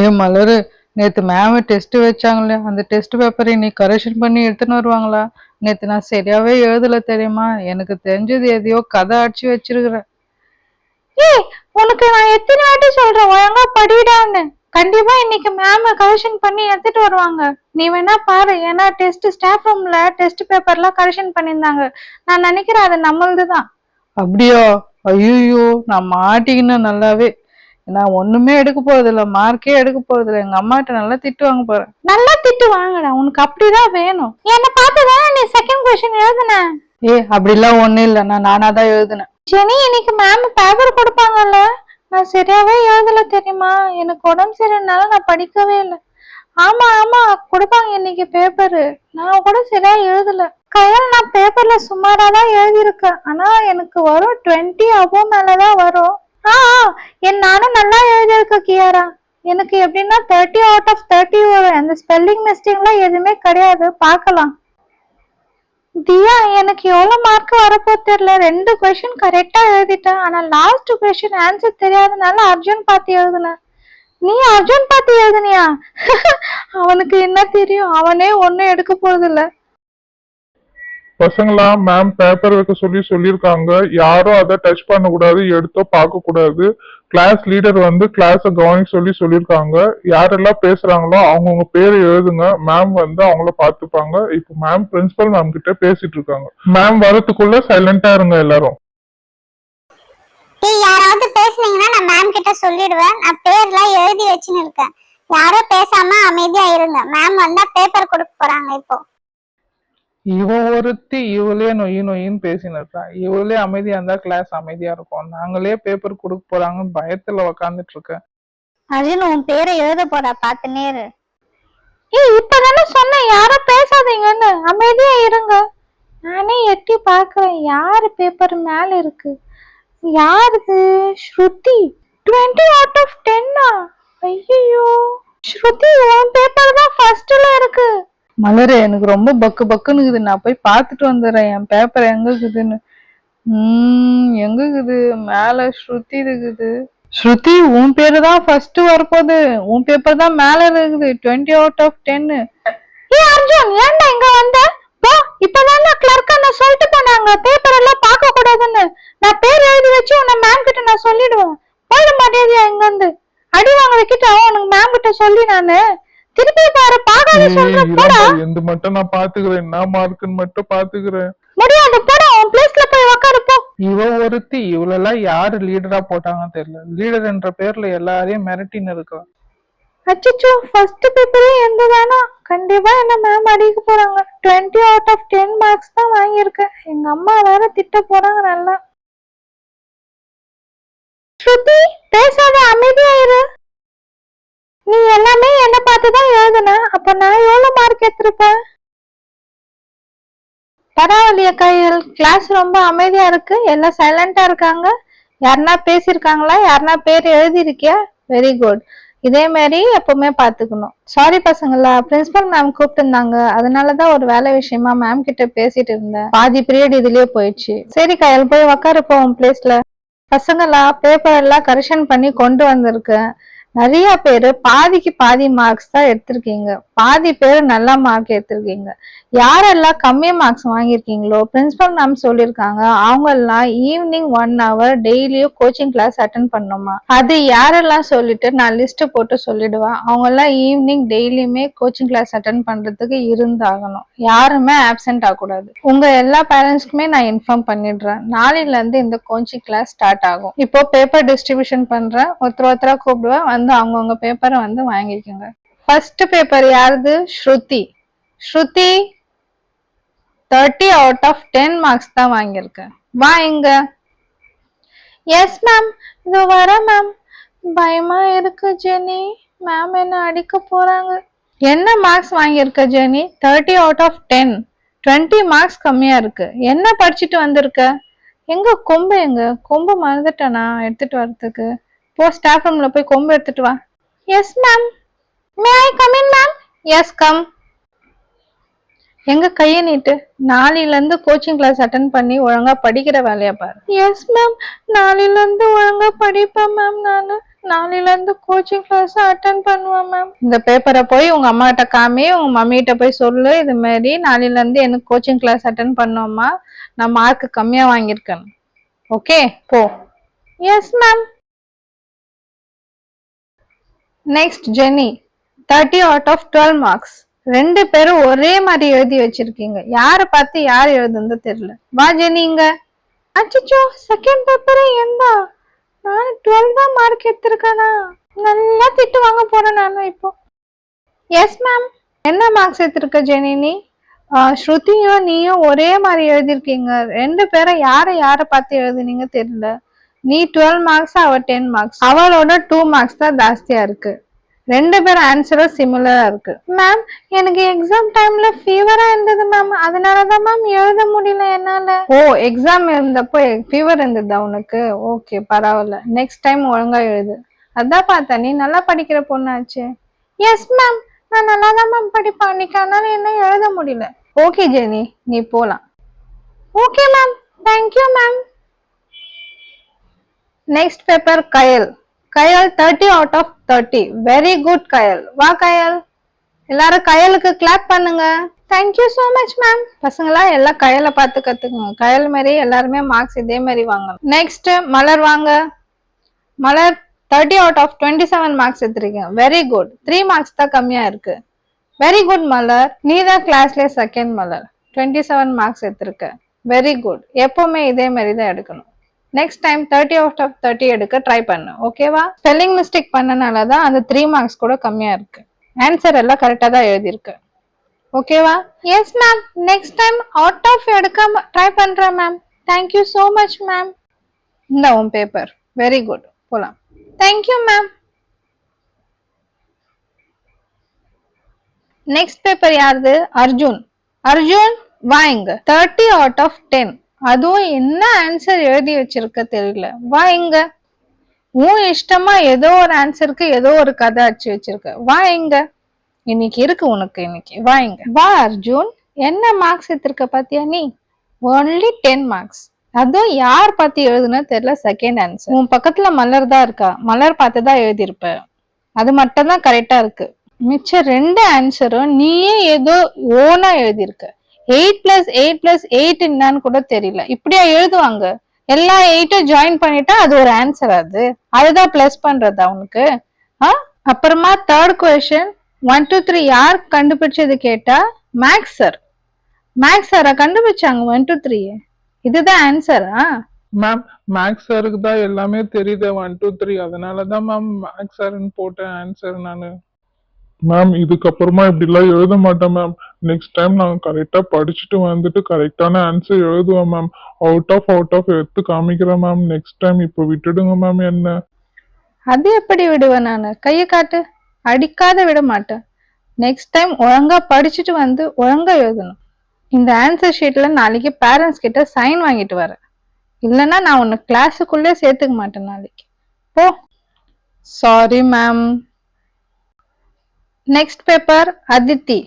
ஏ மலரு, நேத்து ma'am test வச்சாங்களே, அந்த டெஸ்ட் பேப்பரை நீ கரெக்ஷன் பண்ணி எடுத்துன்னு வருவாங்களா? நேத்து நான் சரியாவே எழுதல தெரியுமா? எனக்கு தெரிஞ்சது எதையோ கதை அடிச்சு வச்சிருக்கிறேன். ஏய், உனக்கு நான் எத்தனை வாட்டி சொல்றேன் ஒழுங்கா படிடான்னு. கண்டிப்பா இன்னைக்கு மேம் கரெக்ஷன் பண்ணி எடுத்துட்டு வருவாங்க. நீ வேணா பாரு. ஏன்னா டெஸ்ட் ஸ்டாஃப் ரூம்ல டெஸ்ட் பேப்பர்லாம் கரெக்ஷன் பண்ணியிருந்தாங்க. நான் நினைக்கிறேன் அது நம்மளதுதான். அப்படியா? ஐயோ, நான் மாட்டிக்கினேன் நல்லாவே. நான் ஒண்ணுமே எடுக்க போறது இல்ல, மார்க்கே எடுக்க போறது இல்ல. எங்க அம்மாட்ட நல்லா திட்டு வாங்க போறேன். நல்லா திட்டு வாங்கடா, உனக்கு அப்படிதான் வேணும். என்னை பார்த்துதானே நீ செகண்ட் கொஸ்டின் எழுதுன. ஏ, அப்படிலாம் ஒண்ணும் இல்ல, நான் நானாதான் எழுதுனேன். ஜெனி, இன்னைக்கு மேம் பேப்பர் கொடுப்பாங்கல்ல, நான் சரியாவே எழுதல தெரியுமா? எனக்கு உடம்பு சரியில்லைனால நான் படிக்கவே இல்லை. ஆமா ஆமா, கொடுப்பாங்க இன்னைக்கு பேப்பரு. நான் கூட சரியா எழுதல. கையால் நான் பேப்பர்ல சுமாராதான் எழுதியிருக்கேன். ஆனா எனக்கு வரும் 20 above மேலதான் வரும். நானும் நல்லா எழுதியிருக்கேன் கியாரா. எனக்கு எப்படின்னா 30 out of 30 வரும். அந்த ஸ்பெல்லிங் மிஸ்டேக்லாம் எதுவுமே கிடையாது. பார்க்கலாம். தியா, எனக்கு எவ்வளவு மார்க் வரப்போ தெரியல. 2 கொஸ்டின் கரெக்டா எழுதிட்டேன். ஆனா லாஸ்ட் கொஸ்டின் ஆன்சர் தெரியாதனால அர்ஜுன் பார்த்து எழுதுனேன். நீ அர்ஜுன் பார்த்து எழுதுனியா? அவனுக்கு என்ன தெரியும்? அவனே ஒன்னும் எடுக்க போறது இல்ல. பசங்களா, மேம் பேப்பர் வைக்க சொல்லியிருக்காங்க. யாரும் அதை டச் பண்ண கூடாது, எடுத்தோ பார்க்க கூடாது. கிளாஸ் லீடர் வந்து கிளாஸ கவனிக்க சொல்லியிருக்காங்க. யாரெல்லாம் பேசுறாங்களோ அவங்கவுங்க பேரை எழுதுங்க. மேம் வந்து அவங்கள பாத்துப்பாங்க. இப்ப மேம் பிரின்சிபல் மேம் கிட்ட பேசிட்டு இருக்காங்க. மேம் வரதுக்குள்ள சைலண்டா இருங்க எல்லாரும். யாராவது பேசுனீங்கன்னா நான் மேம் கிட்ட சொல்லிடுவேன். நான் பேர்லாம் எழுதி வச்சுன்னு இருக்கேன். யாரும் பேசாம அமைதியா இருங்க. மேம் வந்தா பேப்பர் கொடுக்க போறாங்க. இப்போ இவன் ஒருத்தி இவளே நொயின்னு பேசின்னு இருக்கா. இவளே அமைதியா இருந்தா கிளாஸ் அமைதியா இருக்கும். நாங்களே பேப்பர் கொடுக்க போறாங்கன்னு பயத்துல உக்காந்துட்டு இருக்கேன். அர்ஜுன், உன் பேரை எழுத போறா, பாத்து நேரு. இப்பதானே சொன்னேன் யாரும் பேசாதீங்கன்னு. அமைதியா இருங்க. நானே எட்டி பாக்குறேன் யாரு பேப்பர் மேல இருக்கு. யாருக்கு? ஸ்ருதி. 20 out of 10. ஐயோ, ஸ்ருதி உன் பேப்பர் தான் ஃபர்ஸ்ட்ல இருக்கு. மலரு, எனக்கு ரொம்ப பக்கு பக்குன்னு இருக்குது. நான் போய் பாத்துட்டு வந்துடுறேன் என் பேப்பர் எங்க இருக்குதுன்னு. எங்க இருக்குது? மேல ஸ்ருதி இருக்குது. ஸ்ருதி, உன் பேரு தான் ஃபர்ஸ்ட் வரப்போகுது. உன் பேப்பர் தான் மேல இருக்குது. 20 out of 10. அர்ஜுன், ஏன்டா இங்க வந்த? இப்பதான் கிளர்க் நான் சொல்லிட்டு போனாங்க பேப்பர் எல்லாம் பார்க்க கூடாதுன்னு. நான் பேர் எழுதி வச்சு உன்னை மேம் கிட்ட நான் சொல்லிடுவேன். போயிட மாட்டேதியா இங்க வந்து அடி வாங்க வைக்கிட்ட உனக்கு மேம் கிட்ட சொல்லி நானு திருப்பி பாரு. பாக்காத சொல்றேன். போடா. எந்த மட்டும் நான் பாத்துக்கிறேன். நான் மார்க்குன்னு மட்டும் பாத்துக்கிறேன். முடியாது, போடா. உன் பிளேஸ்ல போய் உட்காரு போ. இவ ஒருத்தி இவளெல்லாம் யாரு லீடரா போட்டாங்கன்னு தெரியல. லீடர் என்ற பேர்ல எல்லாரையும் மிரட்டின்னு இருக்கா. அச்சோ, ஃபர்ஸ்ட் பேப்பரே எந்த தானா? கண்டிப்பா என்ன மேம் அடிக்க போறாங்க. 20 out of 10 மார்க்ஸ் தான் வாங்கியிருக்கேன். எங்க அம்மா வேற திட்ட போறாங்க நல்லா. ஸ்ருதி, பேசாத, அமைதியா இரு. நீ எல்லாமே என்ன பார்த்துதான் எழுதுன. அப்ப நான் எவ்வளவு மார்க் எடுத்திருப்பேன்? பரவாயில்லையா கையில்? கிளாஸ் ரொம்ப அமைதியா இருக்கு. எல்லாம் சைலண்டா இருக்காங்க. யாருன்னா பேசிருக்காங்களா? யாருன்னா பேர் எழுதிருக்கியா? Very good. இதே மாதிரி எப்பவுமே பாத்துக்கணும். சாரி பசங்களா, பிரின்சிபல் மேம் கூப்பிட்டு இருந்தாங்க. அதனாலதான் ஒரு வேலை விஷயமா மேம் கிட்ட பேசிட்டு இருந்தேன். பாதி பீரியட் இதுலயே போயிடுச்சு. சரி கையில், போய் உக்காருப்போ உன் பிளேஸ்ல. பசங்களா, பேப்பர் எல்லாம் கரெக்ஷன் பண்ணி கொண்டு வந்திருக்கேன். நிறைய பேரு பாதிக்கு பாதி மார்க்ஸ் தான் எடுத்திருக்கீங்க. பாதி பேர் நல்ல மார்க் எடுத்திருக்கீங்க. யாரெல்லாம் கம்மி மார்க்ஸ் வாங்கியிருக்கீங்களோ பிரின்சிபல் மேம் சொல்லியிருக்காங்க, அவங்க எல்லாம் ஈவினிங் 1 hour டெய்லியும் கோச்சிங் கிளாஸ் அட்டன் பண்ணணுமா. அது யாரெல்லாம் சொல்லிட்டு நான் லிஸ்ட் போட்டு சொல்லிடுவேன். அவங்க எல்லாம் ஈவினிங் டெய்லியுமே கோச்சிங் கிளாஸ் அட்டன் பண்றதுக்கு இருந்தாகணும். யாருமே ஆப்சென்ட் ஆகக்கூடாது. உங்க எல்லா பேரண்ட்ஸ்க்குமே நான் இன்ஃபார்ம் பண்ணிடுறேன். நாளையில இருந்து இந்த கோச்சிங் கிளாஸ் ஸ்டார்ட் ஆகும். இப்போ பேப்பர் டிஸ்ட்ரிபியூஷன் பண்றேன். ஒருத்தரா கூப்பிடுவேன். வந்து அவங்கவுங்க பேப்பரை வந்து வாங்கிக்கோங்க. ஃபர்ஸ்ட் பேப்பர் யாருது? ஸ்ருதி. ஸ்ருதி, 30 out of 10 மார்க்ஸ் தான் வாங்கியிருக்கேன். வா இங்க. எஸ் மேம், இது வர மேம். பயமா இருக்கு ஜெனி. மேம் என்ன அடிக்க போறாங்க. என்ன மார்க்ஸ் வாங்கியிருக்க ஜெனி? 30 out of 10. 20 மார்க்ஸ் கம்மியா இருக்கு. என்ன படிச்சுட்டு வந்திருக்க? எங்க கொம்பு? எங்க கொம்பு மறந்துட்டேனா எடுத்துட்டு வர்றதுக்கு? போ, ஸ்டாஃப் ரூம்ல போய் கொம்பு எடுத்துட்டு வா. Yes ma'am. May I come in ma'am? Yes come. எங்க கைய நீட்டு. நாளையில இருந்து கோச்சிங் கிளாஸ் அட்டன் பண்ணி ஒழுங்கா படிக்கிற வேலையா பாரு. எஸ் மேம், நாளையில இருந்து ஒழுங்கா படிப்பேன் மேம். நானு நாளையில இருந்து கோச்சிங் கிளாஸ் அட்டென்ட் பண்ணுவேன் மேம். இந்த பேப்பரை போய் உங்க அம்மா கிட்ட காமி, உங்க மம்மி கிட்ட போய் சொல்லு, இது மாதிரி நாளையில இருந்து எனக்கு கோச்சிங் கிளாஸ் அட்டென்ட் பண்ணோமா, நான் மார்க் கம்மியா வாங்கியிருக்கேன். ஓகே போ. Yes ma'am. Next Jenny, 30 out of 12 marks. ரெண்டு பேரும் ஒரே மாதிரி எழுதி வச்சிருக்கீங்க. யாரை பார்த்து யார் எழுதுன்னு தெரியல. வா ஜெனி இங்க. அச்சோ, செகண்ட் பேப்பரே எந்த நான் 12 தான் மார்க் எடுத்திருக்கேனா? நல்லா திட்டு வாங்க போறேன் நானும் இப்போ. Yes ma'am. என்ன மார்க்ஸ் எடுத்திருக்க ஜெனி நீ? ஸ்ருதியும் நீயும் ஒரே மாதிரி எழுதிருக்கீங்க. ரெண்டு பேரும் யாரை பார்த்து எழுதுனீங்க தெரியல. நீ 12 மார்க்ஸ், அவ 10 மார்க்ஸ். அவளோட 2 மார்க்ஸ் தான் ஜாஸ்தியா இருக்கு. ரெண்டு பேரும் ஆன்சரும் சிமிலரா இருக்கு. மேம் எனக்கு எக்ஸாம் டைம்ல ஃபீவரா இருந்தது மேம், அதனாலதான் மேம் எழுத முடியல என்னால. ஓ, எக்ஸாம் இருந்தப்போ ஃபீவர் இருந்ததா உனக்கு? ஓகே பரவாயில்ல, நெக்ஸ்ட் டைம் ஒழுங்கா எழுது. அதான் பார்த்தா நீ நல்லா படிக்கிற பொண்ணாச்சு. எஸ் மேம், நான் நல்லா தான் மேம் படிப்பேன், அன்னைக்கு அதனால என்ன எழுத முடியல. ஓகே ஜெனி, நீ போலாம். Okay ma'am, thank you ma'am. Next paper Kayal. Kayal 30 out of 30. Very good Kayal. வா கயல். எல்லாரும் கயலுக்கு கிளாப் பண்ணுங்க. Thank you so much ma'am. பசங்களா எல்லாம் கயலை பார்த்து கத்துக்குங்க. கயல் மாதிரி எல்லாருமே மார்க்ஸ் இதே மாதிரி வாங்கணும். நெக்ஸ்ட் மலர் வாங்க. மலர் 30 out of 27 மார்க்ஸ் எடுத்திருக்கீங்க. Very good. 3 மார்க்ஸ் தான் கம்மியா இருக்கு. வெரி குட் மலர். நீ தான் கிளாஸ்ல செகண்ட் மலர். 27 மார்க்ஸ் எடுத்திருக்க. Very good. எப்பவுமே இதே மாதிரி தான் எடுக்கணும். நெக்ஸ்ட் டைம் 30 out of 30 எடுக்க ட்ரை பண்ணு. ஓகேவா? ஸ்பெல்லிங் மிஸ்டேக் பண்ணனாலதான் அந்த 3 மார்க்ஸ் கூட கம்மியா இருக்கு. ஆன்சர் எல்லாம் கரெக்டா தான் எழுதிருக்கு. ஓகேவா? Yes ma'am. Next time out of எடுக்க ட்ரை பண்றேன் ma'am. Thank you so much ma'am. இந்த உன் பேப்பர். Very good. போலாம். Thank you ma'am. நெக்ஸ்ட் பேப்பர் யாருது? அர்ஜுன். அர்ஜுன் வாங்க. 30 out of 10. அதுவும் என்ன ஆன்சர் எழுதி வச்சிருக்க தெரியல. வா இங்க. உன் இஷ்டமா ஏதோ ஒரு ஆன்சருக்கு ஏதோ ஒரு கதை அடிச்சு வச்சிருக்க. வா இங்க. இன்னைக்கு இருக்கு உனக்கு இன்னைக்கு. வா இங்க. வா அர்ஜுன். என்ன மார்க்ஸ் எடுத்திருக்க பாத்தியா நீ? Only 10 marks. அதுவும் யார் பார்த்து எழுதுனா தெரியல. Second answer. உன் பக்கத்துல மலர் தான் இருக்கா. மலர் பார்த்துதான் எழுதியிருப்ப. அது மட்டும் தான் கரெக்டா இருக்கு. மிச்சம் ரெண்டு ஆன்சரும் நீயே ஏதோ ஓனா எழுதியிருக்க. 8 + 8 + 8 என்னன்னு கூட தெரியல. இப்படியா எழுதுவாங்க? எல்லா 8 ஜாயின் பண்ணிட்டா அது ஒரு ஆன்சர். அதுதான் பிளஸ் பண்றதா உனக்கு? அப்புறமா தேர்ட் கொஸ்டின் 1 2 3 யார் கண்டுபிடிச்சது கேட்டா மேக்ஸ் சார். மேக்ஸ் சாரா கண்டுபிடிச்சாங்க 1 2 3. இதுதான் ஆன்சரா? மேம் மேக்ஸ் சாருக்கு தான் எல்லாமே தெரியுது 1 2 3, அதனாலதான் மேம் மேக்ஸ் சார்னு போட்டேன் ஆன்சர் நானு. மேம் இதுக்கப்புறமா இப்படிலாம் எழுத மாட்டேன் மேம். நெக்ஸ்ட் டைம் நான் கரெக்டா படிச்சுட்டு வந்துட்டு கரெக்டான ஆன்சர் எழுதுவேன் மேம். அவுட் ஆஃப் எடுத்து காமிக்கிறேன் மேம். நெக்ஸ்ட் டைம் இப்போ விட்டுடுங்க மேம் என்ன. அது எப்படி விடுவேன் நானு? கையை காட்டு. அடிக்காத விட மாட்டேன். நெக்ஸ்ட் டைம் ஒழுங்கா படிச்சுட்டு வந்து ஒழுங்கா எழுதணும். இந்த ஆன்சர் ஷீட்ல நாளைக்கு பேரண்ட்ஸ் கிட்ட சைன் வாங்கிட்டு வரேன். இல்லைன்னா நான் உன்னை கிளாஸுக்குள்ளே சேர்த்துக்க மாட்டேன் நாளைக்கு. போ. Sorry ma'am. Next paper Aditi.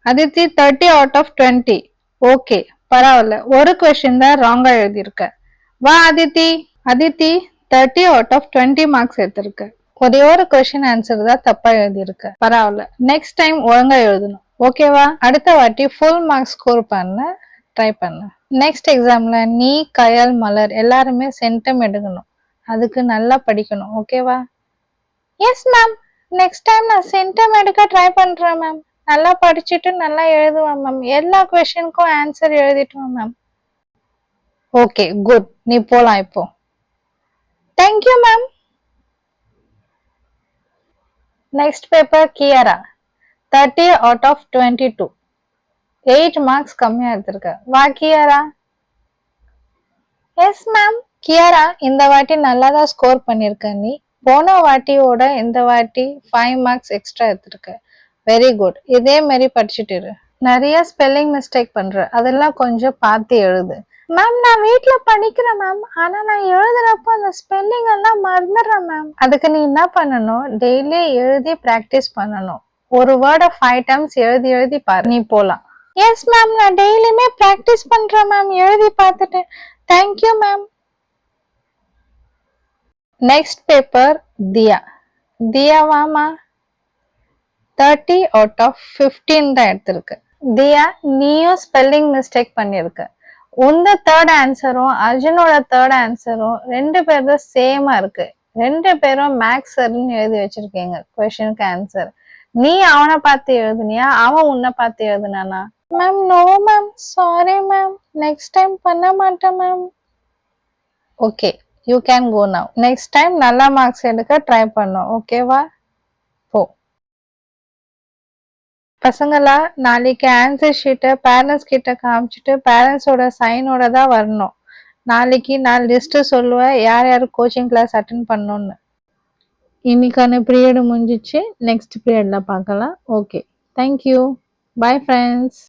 Aditi 30 out of 20. Okay பரவாயில்ல. ஒரு கொஸ்டின் தான் ராங்கா எழுதியிருக்க. வா Aditi. Aditi 30 out of 20 marks எடுத்திருக்க. ஒரே ஒரு கொஸ்டின் ஆன்சர் தான் தப்பா எழுதியிருக்க. பரவாயில்ல, நெக்ஸ்ட் டைம் ஒழுங்கா எழுதணும். ஓகேவா? அடுத்த வாட்டி ஃபுல் மார்க்ஸ் ஸ்கோர் பண்ண ட்ரை பண்ண. நெக்ஸ்ட் எக்ஸாம்ல நீ, கயல், மலர் எல்லாருமே சென்டம் எடுக்கணும். அதுக்கு நல்லா படிக்கணும். ஓகேவா? Yes ma'am. நெக்ஸ்ட் டைம் நான் சென்டம் எடுக்க ட்ரை பண்றேன் மேம். நல்லா படிச்சுட்டு நல்லா எழுதுவேன் மேம். எல்லா கொஸ்டினுக்கும் ஆன்சர் எழுதிட்டுவேன் மேம். Okay good. நீ போலாம் இப்போ. Thank you ma'am. Next paper Kiara. 30 out of 22. 8 marks கம்மியா எடுத்திருக்க. வா கியாரா. Yes ma'am. கியாரா இந்த வாட்டி நல்லா தான் ஸ்கோர் பண்ணிருக்க. நீ போன வாட்டியோட இந்த வாட்டி 5 மார்க்ஸ் எக்ஸ்ட்ரா எடுத்திருக்க. Very good. இதே மாதிரி படிச்சுட்டு இரு. நிறைய ஸ்பெல்லிங் மிஸ்டேக் பண்ற, அதெல்லாம் கொஞ்சம் பார்த்து எழுது. மேம் நான் வீட்ல படிக்கிறேன் மேம், ஆனா நான் எழுதுறப்ப அந்த ஸ்பெல்லிங் எல்லாம் மறந்துடுறேன் மேம். அதுக்கு நீ என்ன பண்ணணும்? டெய்லி எழுதி பிராக்டிஸ் பண்ணணும். ஒரு வேர்டை 5 டைம்ஸ் எழுதி எழுதி பாரு. நீ போலாம். Yes ma'am. நான் டெய்லியுமே பிராக்டிஸ் பண்றேன் மேம். எழுதி பார்த்துட்டேன். Thank you ma'am. நெக்ஸ்ட் பேப்பர் தியா. தியா வாமா. 30 out of 15 தான் எடுத்திருக்கு. தியா, நீயும் ஸ்பெல்லிங் மிஸ்டேக் பண்ணிருக்க. உந்த தேர்ட் ஆன்சரும் அர்ஜுனோட தேர்ட் ஆன்சரும் ரெண்டு பேரும் சேமா இருக்கு. ரெண்டு பேரும் மேக்ஸ்ன்னு எழுதி வச்சிருக்கீங்க கொஸ்டினுக்கு ஆன்சர். நீ அவனை பார்த்து எழுதுனியா, அவன் உன்னை பார்த்து எழுதுனானா? Ma'am no ma'am, sorry ma'am, next time பண்ண மாட்டேன் ma'am. Okay, you can go now. Next time நல்ல மார்க்ஸ் எடுக்க ட்ரை பண்ணும், ஓகேவா? போ. பசங்களா, நாளைக்கு ஆன்சர் ஷீட்டை பேரண்ட்ஸ் கிட்ட காமிச்சிட்டு பேரண்ட்ஸோட சைனோட தான் வரணும். நாளைக்கு நான் லிஸ்ட் சொல்லுவேன் யார் யார் கோச்சிங் கிளாஸ் அட்டென்ட் பண்ணணும்னு. இன்னைக்கான பீரியட் முடிஞ்சிச்சு. நெக்ஸ்ட் பீரியட்ல பார்க்கலாம். Okay, thank you. Bye friends.